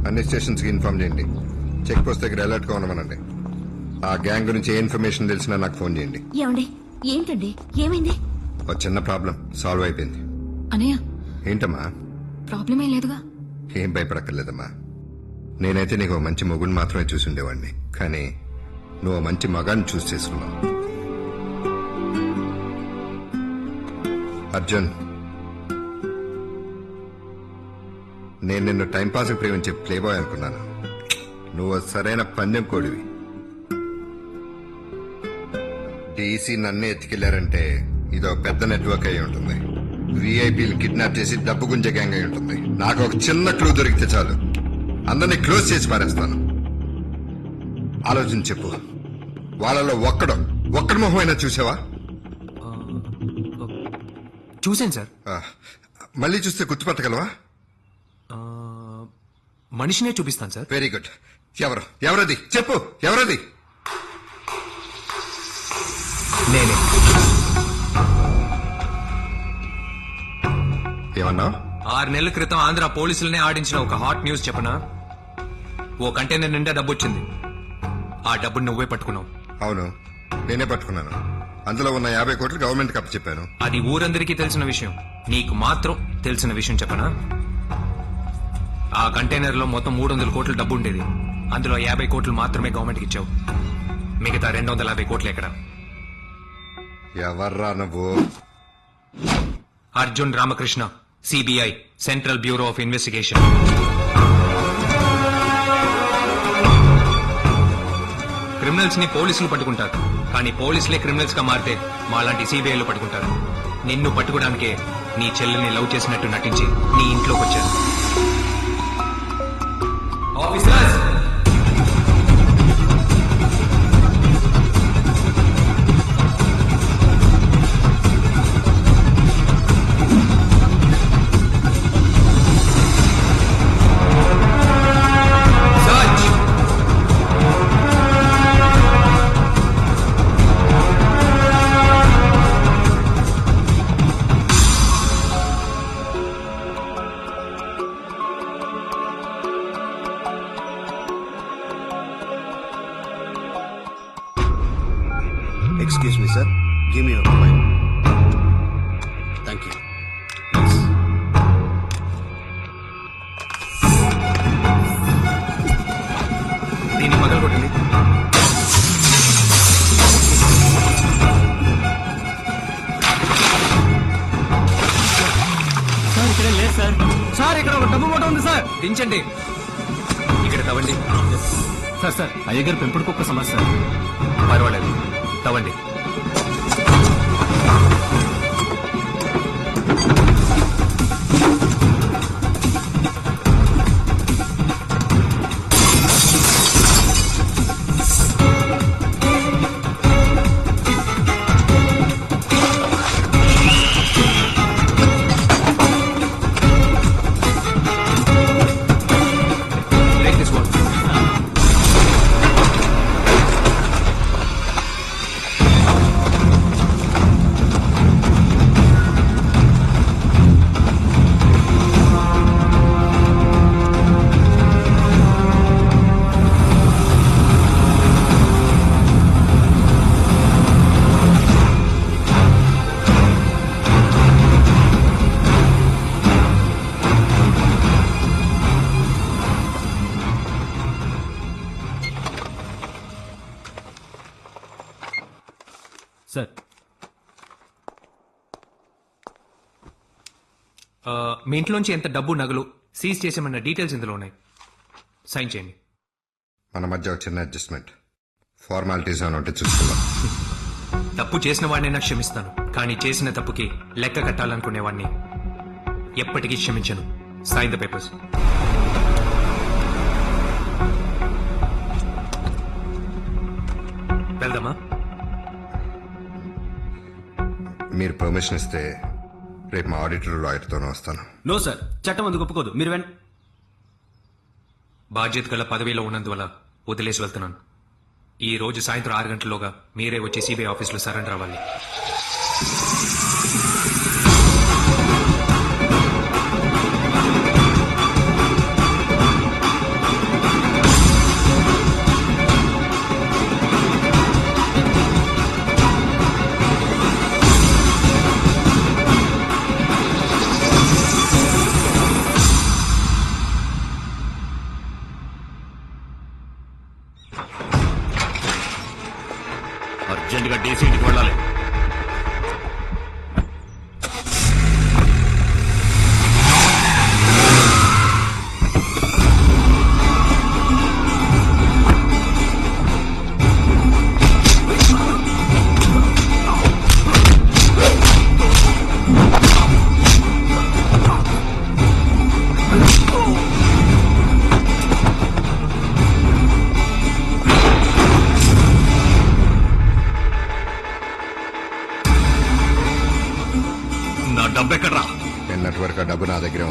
అన్ని స్టేషన్స్కి ఇన్ఫార్మ్ చేయండి. Check post దగ్గర అలర్ట్గా ఉండమనండి. ఆ గ్యాంగ్ గురించి ఏ ఇన్ఫర్మేషన్ తెలిసినా నాకు ఫోన్ చేయండి. ఏమండి? ఏంటండి? ఏమైంది? ఒక చిన్న ప్రాబ్లం సాల్వ్ అయిపోయింది. అనయ్య, ఏంటమ్మా? ప్రాబ్లం ఏం లేదుగా? ఏం భయపడక్కర్లేదమ్మా. నేనైతే నీకు ఓ మంచి మొగుడిని మాత్రమే చూసి ఉండేవాడిని, కానీ నువ్వు మంచి మగాన్ని చూసి చేసుకున్నావు. అర్జున్, నేను నిన్ను టైంపాస్ ప్రేమించే ప్లేబాయ్ అనుకున్నాను. నువ్వు సరైన పందెం కోడివి. డీసీ నన్నే ఎత్తుకెళ్లారంటే ఇదో పెద్ద నెట్వర్క్ అయి ఉంటుంది. విఐపీలు కిడ్నాప్ చేసి డబ్బు గుంజే గ్యాంగ్ అయి ఉంటుంది. నాకు ఒక చిన్న క్లూ దొరికితే చాలు, అందరినీ క్లోజ్ చేసి పారేస్తాను. ఆలోచించి చెప్పు, వాళ్ళలో ఒక్కడి మొహం అయినా చూసావా? చూశాను సార్. మళ్ళీ చూస్తే గుర్తుపట్టగలవా? మనిషినే చూపిస్తాను సార్. Very good. ఎవరది చెప్పు, ఎవరది? నేనే. ఏమన్నా? 6 నెలల క్రితం ఆంధ్ర పోలీసులనే ఆడించిన ఒక హాట్ న్యూస్ చెప్పనా? ఓ కంటైనర్ నిండా డబ్బు వచ్చింది. ఆ డబ్బుని నువ్వే పట్టుకున్నావు. అవును, నేనే పట్టుకున్నాను. అందులో ఉన్న 50 కోట్లు గవర్నమెంట్ కి అప్పచెప్పాను. అది ఊరందరికీ తెలిసిన విషయం. నీకు మాత్రం తెలిసిన విషయం చెప్పనా? ఆ కంటైనర్ లో మొత్తం 300 కోట్ల డబ్బు ఉండేది. అందులో 50 కోట్లు మాత్రమే గవర్నమెంట్ కి ఇచ్చావు. మిగతా 250 కోట్లు ఎక్కడ? ఎవర్రా నువ్వు? Arjun Ramakrishna, CBI, central bureau of investigation. Criminals ని పోలీసులు పట్టుకుంటారు, కానీ పోలీసులే క్రిమినల్స్ గా మారితే మాలాంటి సిబిఐలు పట్టుకుంటారు. నిన్ను పట్టుకోవడానికే నీ చెల్లెల్ని లవ్ చేసినట్టు నటించి నీ ఇంట్లోకి వచ్చారు. Officers, Excuse me, sir. Give me your mobile. Thank you. Yes. దీన్ని పగలు కొట్టింది. సార్ ఇక్కడ లేదు సార్. సార్ ఇక్కడ ఒక డబ్బు మూట ఉంది సార్. దించండి. ఇక్కడ తవ్వండి. సార్ అయ్యగారు పెంపుడు కుక్క సమస్య. పర్వాలేదు, తవ్వండి. Break this one. సార్ మీ ఇంట్లోంచి ఎంత డబ్బు, నగలు సీజ్ చేసామన్న డీటెయిల్స్ ఇందులో ఉన్నాయి. సైన్ చేయండి. మన మధ్య ఒక చిన్న అడ్జస్ట్మెంట్, ఫార్మాలిటీస్ అని ఉంటే చూసుకుందాం. తప్పు చేసిన వాడినైనా క్షమిస్తాను, కానీ చేసిన తప్పుకి లెక్క కట్టాలనుకునేవాడిని ఎప్పటికీ క్షమించను. Sign the papers. వెళ్దామా? మీరు పర్మిషన్ ఇస్తే రేపు మా ఆడిటర్ లాయర్తోనే వస్తాను. నో సార్, చట్టం అందుకు ఒప్పుకోదు. మీరు బాధ్యత గల పదవిలో ఉన్నందువల్ల వదిలేసి వెళ్తున్నాను. ఈ రోజు సాయంత్రం 6 గంటల్లోగా మీరే వచ్చి సిబిఐ ఆఫీసులో సరెండర్ అవ్వాలి.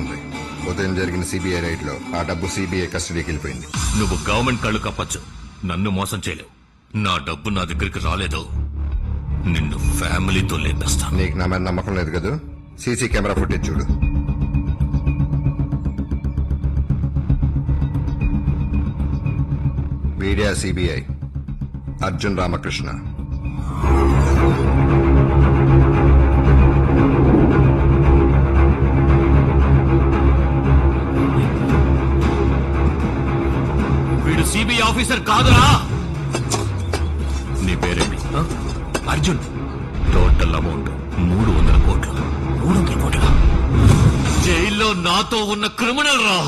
ఉంది. ఉదయం జరిగిన సిబిఐ రైడ్ లో ఆ డబ్బు సిబిఐ కస్టడీకి వెళ్ళిపోయింది. నువ్వు గవర్నమెంట్ కళ్ళు కప్పచ్చు, నన్ను మోసం చేయలేవు. నా డబ్బు నా దగ్గరికి రాలేదు, నిన్ను ఫ్యామిలీతో లేపేస్తా. నీకు నా మీద నమ్మకం లేదు కదా? సీసీ కెమెరా ఫుటేజ్ చూడు. వీడియా సిబిఐ అర్జున్ రామకృష్ణ. వీడు సిబిఐ ఆఫీసర్ కాదురా. నీ పేరేమి? అర్జున్. టోటల్ అమౌంట్ 300 కోట్లు. 300 కోట్ల? జైల్లో నాతో ఉన్న క్రిమినల్ రా.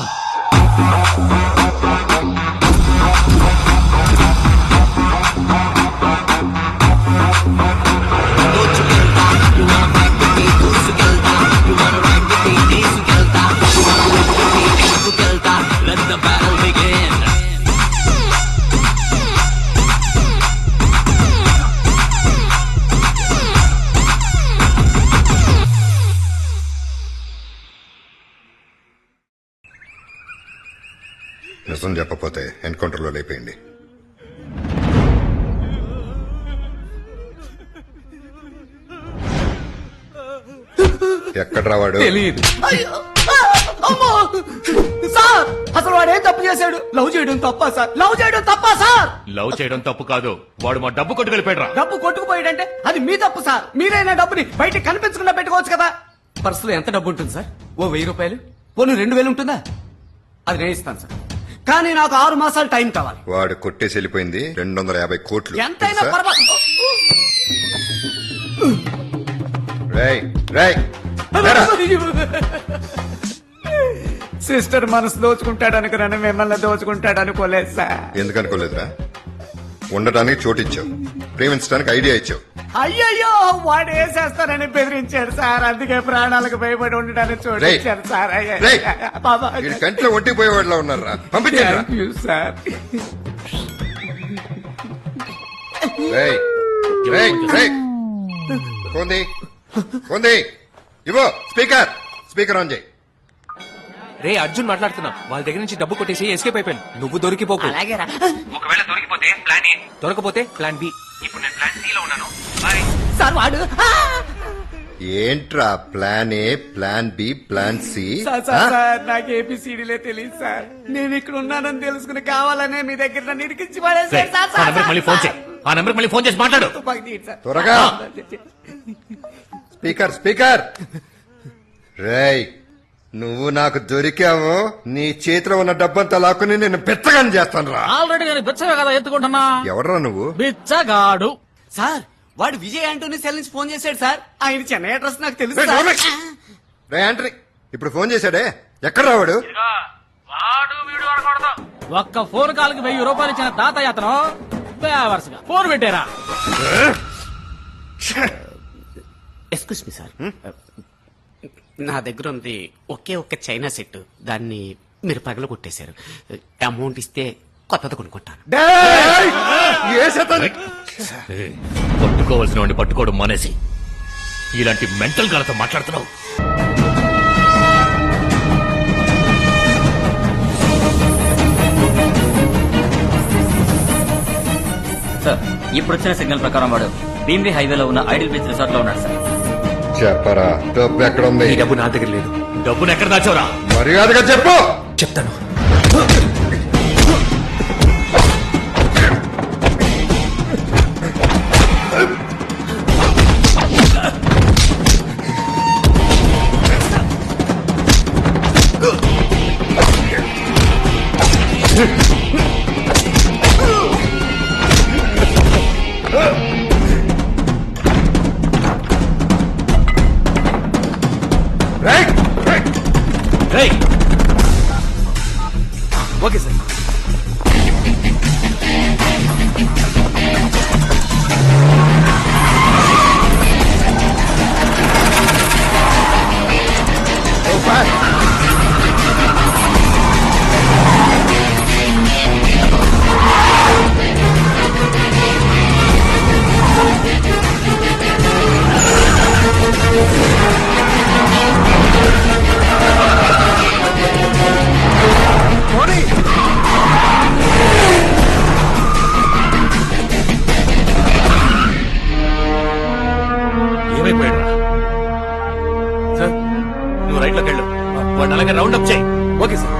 నిజం చెప్పపోతే ఎన్కౌంటర్లో లేపేయండి. ఎక్కడ రావాడు? తెలియదు. సార్ అసలు వాడు ఏం తప్పు చేశాడు? లవ్ చేయడం తప్ప సార్? లవ్ చేయడం తప్ప సార్? లవ్ చేయడం తప్పు కాదు, వాడు మా డబ్బు కొట్టుకెళ్ళిపోయాడు రా. డబ్బు కొట్టుకుపోయాడంటే అది మీ తప్పు సార్. మీరైనా డబ్బుని బయట కనిపించకుండా పెట్టుకోవచ్చు కదా. పర్సులో ఎంత డబ్బు ఉంటుంది సార్? ఓ 1000 రూపాయలు, పోను 2000 ఉంటుందా? అది నేను ఇస్తాను సార్, కానీ నాకు 6 మాసాలు టైం కావాలి. వాడు కొట్టేసి వెళ్ళిపోయింది 250 కోట్లు. ఎంతైనా తెలుసా? పర్వాలేదు. రేయ్, రేయ్, లేరా. సిస్టర్ మనసు దోచుకుంటాడు అనుకున్నాను, మిమ్మల్ని దోచుకుంటాడు అనుకోలేదు సార్. ఎందుకు అనుకోలేదురా? ఉండటానికి చోటు ఇచ్చావు, ప్రేమించడానికి ఐడియా ఇచ్చావు. అయ్యయ్యో వాడు వేసేస్తారని బెదిరించాడు సార్, అందుకే ప్రాణాలకు భయపడి ఉండడానికి చోటు రేయ్, ఇచ్చారు సార్. రేయ్, వీడి కంట్లో ఒట్టిపోయేవాడిలా ఉన్నారా? పంపించారా? Thank you sir. రేయ్, రేయ్, రేయ్. కొంది, కొంది, ఇవో స్పీకర్, స్పీకర్ ఆన్ చేయి. రే అర్జున్ మాట్లాడుతున్నా. వాళ్ళ దగ్గర నుంచి డబ్బు కొట్టేసి ఎస్కేప్ అయిపోయాను. నువ్వు దొరికిపోకు. అలాగేరా. ఒకవేళ దొరికిపోతే ప్లాన్ ఏ, దొరకపోతే ప్లాన్ బి. ఇప్పుడు నేను ప్లాన్ సి లో ఉన్నాను. బాయ్. సార్ వాడు ఏంట్రా plan A, plan B, plan C? Sir sir sir నాకు ఏపీసీడీలే తెలియదు సార్. నేను ఇక్కడ ఉన్నానని తెలుసుకుని కావాలనే మీ దగ్గర నన్ను ఇరికించి పడేశారు సార్. ఆ నంబర్ మళ్ళీ ఫోన్ చేయి, ఆ నంబర్ మళ్ళీ ఫోన్ చేసి మాట్లాడు. తుపాకీ తీయండి సార్. త్వరగా. Speaker, speaker. రేయ్, నువ్వు నాకు దొరికావు, నీ చేతిలో ఉన్న డబ్బంతా లాక్కుని నేను బిచ్చగాని చేస్తాను రా. ఆల్రెడీ నేను బిచ్చగా కదా ఎత్తుకుంటున్నా. ఎవడరా నువ్వు? బిచ్చగాడు. సార్ వాడు విజయ్ ఆంటోనీ సెల్ నుంచి ఫోన్ చేశాడు సార్. ఆయన చెన్నై అడ్రస్ నాకు తెలుసు రేయ్, సార్. నోర్మై. రేయ్ ఆంట్రీ, ఇప్పుడు ఫోన్ చేశాడే, ఎక్కడ రావాడు? ఒక్క ఫోన్ కాల్ కి 1000 రూపాయలు ఇచ్చిన తాతయ్య అతను బేవర్స్గా ఫోన్ పెట్టారా? ఎక్స్క్యూస్ మీ సార్, నా దగ్గర ఉంది ఒకే ఒక్క చైనా సెట్, దాన్ని మీరు పగల కొట్టేశారు. అమౌంట్ ఇస్తే కొత్తది కొనుక్కుంటాను. పట్టుకోవాల్సిన వాడిని పట్టుకోవడం మానేసి ఇలాంటి మెంటల్ గాలతో మాట్లాడుతున్నావు. సార్ ఇప్పుడు వచ్చిన సిగ్నల్ ప్రకారం వాడు భీమ్లీ హైవేలో ఉన్న ఐడిల్ బీచ్ రిసార్ట్ లో ఉన్నాడు సార్. చెప్పరా, డబ్బు ఎక్కడ ఉంది? ఈ డబ్బు నా దగ్గర లేదు. డబ్బును ఎక్కడ దాచావురా? మర్యాదగా చెప్పు. చెప్తాను. రేయ్, రేయ్. రేయ్, ఓకే సార్. వాడిని అలాగే రౌండ్ అప్ చేయి. Okay sir.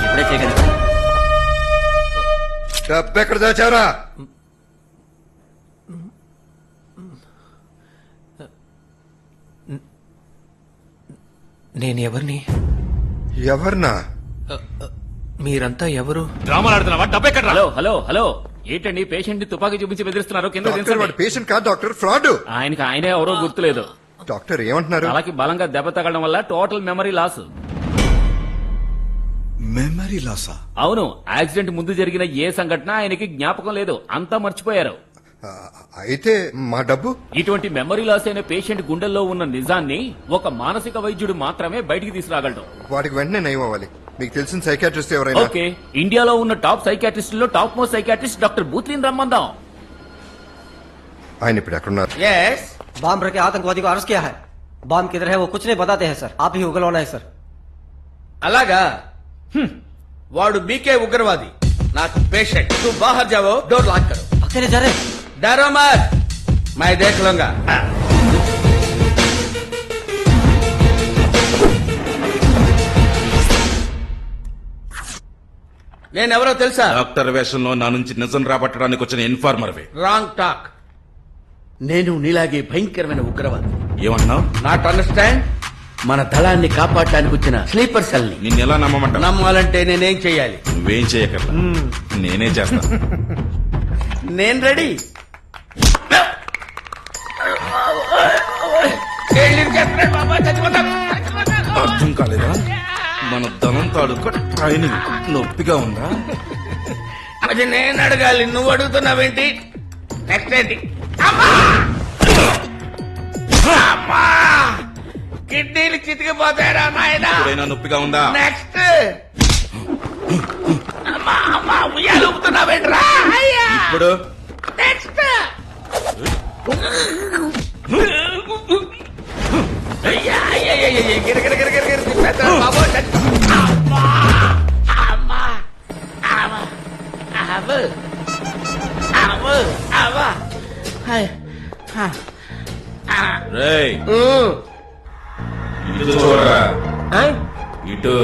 ఇప్పుడే చేయగలను సార్. డబ్బు ఎక్కడ దాచారా? నేను ఎవరిని? ఎవర్నా? మీరంతా ఎవరు? డ్రామాలు ఆడుతున్నావా? డబ్బు ఎక్కడ? హలో హలో హలో ఏంటండి పేషెంట్ ని తుపాకీ చూపించి బెదిరిస్తున్నారు? కింద డాక్టర్ దించండి. వాడు పేషెంట్ కాదు డాక్టర్, ఫ్రాడ్. ఆయనే ఎవరో గుర్తులేదు. డాక్టర్ ఏమంటున్నారు? తలకి బలంగా దెబ్బ తగలడం వల్ల టోటల్ మెమరీ లాస్. మెమరీ లాసా? అవును, యాక్సిడెంట్ ముందు జరిగిన ఏ సంఘటన ఆయనకి జ్ఞాపకం లేదు, అంతా మర్చిపోయారు. ఆ, అయితే మా డబ్బు? ఇటువంటి మెమరీ లాస్ అయిన పేషెంట్ గుండెల్లో ఉన్న నిజాన్ని ఒక మానసిక వైద్యుడు మాత్రమే బయటికి తీసుకురాగలడు. వాడికి వెంటనే నయం అవ్వాలి. మీకు తెలిసిన సైకాట్రిస్ట్ ఎవరైనా? ఓకే, ఇండియాలో ఉన్న టాప్ సైకాట్రిస్ట్ లో టాప్ మోస్ట్ సైకాట్రిస్ట్ డాక్టర్ బూత్లీన్ రమ్మందాం. ఆయన ఇప్పుడు ఎక్కడున్నారు? यस बॉम्ब रखे आतंकवादी को अरेस्ट किया है. बॉम्ब किधर है वो कुछ नहीं बताते हैं सर, आप ही उगलवाना है सर. అలాగా వాడు మీకే ఉగ్రవాది, నాకు పేషెంట్. तू बाहर जाओ, डोर लॉक करो. अकेले जा रहे हैं? डरो मत, मैं देख लूंगा. నేనెవరో తెలుసా? డాక్టర్ వేషంలో నా నుంచి నిజం రాబట్టడానికి వచ్చిన ఇన్ఫార్మర్వే. Wrong talk. నేను నీలాగే భయంకరమైన ఉగ్రవాది. ఏమన్నావు? Not understand? మన దళాన్ని కాపాడటానికి వచ్చిన స్లీపర్ సెల్ ని. నిన్ను ఎలా నమ్మమంటావు? నమ్మాలంటే నేనేం చెయ్యాలి? నువ్వేం చేయకర్లా, నేనే చేస్తా. నేను రెడీ. అర్థం కాలేదా? మన ధనం తాలూకా ట్రైనింగ్ నొప్పిగా ఉందా? అది నేను అడగాలి, నువ్వు అడుగుతున్నావేంటి? నెక్స్ట్ ఏంటి? అమ్మా! అమ్మా! కిడ్నీలు చితికిపోతారా నాయనా? ఎప్పుడైనా నొప్పిగా ఉందా? నెక్స్ట్ అమ్మా అమ్మా ఉయ్యాలు ఊపుతున్నావేంట్రా? అయ్యా! ఇప్పుడు నెక్స్ట్ అయ్యా, అయ్యా, అయ్యా, అయ్యా, గిర, గిర, గిర, గిర, గిర, తిప్పేస్తాడు బాబు. అమ్మా, అమ్మా, అమ్మా, అవ్వ, అవ్వ, అవ్వ. హాయ్, హా, ఆ, రేయ్ ఉమ్, ఇటు చూడరా ఆ? ఇటు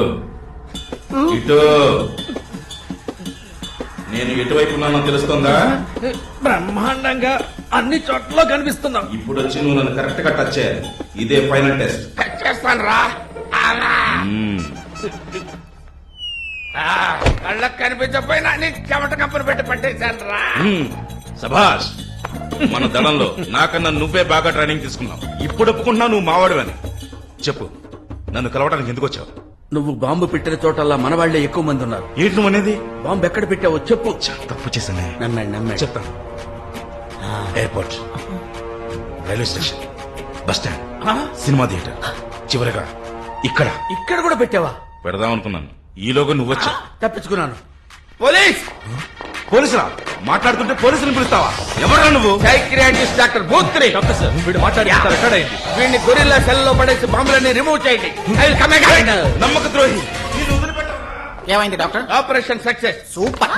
ఇటు నేను ఎటువైపు ఉన్నానో తెలుస్తుందా బ్రహ్మాండంగా అన్ని చోట్ల కనిపిస్తున్నాం. ఇప్పుడు వచ్చి నువ్వు నన్ను కరెక్ట్ గా టచ్ చేయాలి ఇదే ఫైనల్ టెస్ట్ కట్ చేస్తాను రా. అమ్మా. కళ్ళకు కనిపించకపోయినా నీ చెమట కంపను పెట్టి పట్టేశాను రా. సభాష్ మన దళంలో నాకన్నా నువ్వే బాగా ట్రైనింగ్ తీసుకున్నావు ఇప్పుడు ఒప్పుకుంటున్నావు నువ్వు మావాడివని చెప్పు నన్ను కలవడానికి ఎందుకు వచ్చావు నువ్వు బాంబు పెట్టిన చోటల్లా మన వాళ్లే ఎక్కువ మంది ఉన్నారు. ఏంటి నువ్వు అనేది బాంబు ఎక్కడ పెట్టావో చెప్పు. తప్పు చేశానే నమ్మాడు. చెప్తాను airport railway station bus stand cinema theatre చివరిగా ఇక్కడ ఇక్కడ కూడా పెట్టావా? పెడదాం అనుకున్నాను ఈలోగా నువ్వు వచ్చా తప్పించుకున్నాను. పోలీస్ పోలీసులా మాట్లాడుతుంటే పోలీసుని పిలుస్తావా ఎవరా నువ్వు సైక్రియాటిస్ట్ డాక్టర్ భూత్రి. వీడు మాట్లాడి రికార్డ్ అయింది. వీడిని గొరిల్లా సెల్ లో పడేసి బాంబులన్నీ రిమూవ్ చేయండి. I will come again. నమ్మక ద్రోహి నేను వదిలిపెట్టను. ఏమైంది doctor? Operation success. Super.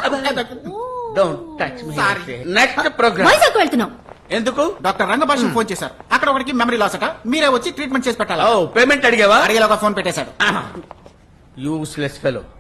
Don't touch me. Next programme. Vizag వెళ్తున్నాం. ఎందుకు? డాక్టర్ రంగభాష ఫోన్ చేశారు. అక్కడ ఒకరికి మెమరీ లాస్ అట, మీరే వచ్చి ట్రీట్మెంట్ చేసి పెట్టాలి. ఓ పేమెంట్ అడిగావా? అడిగేలోగా ఫోన్ పెట్టేశాడు. Useless fellow.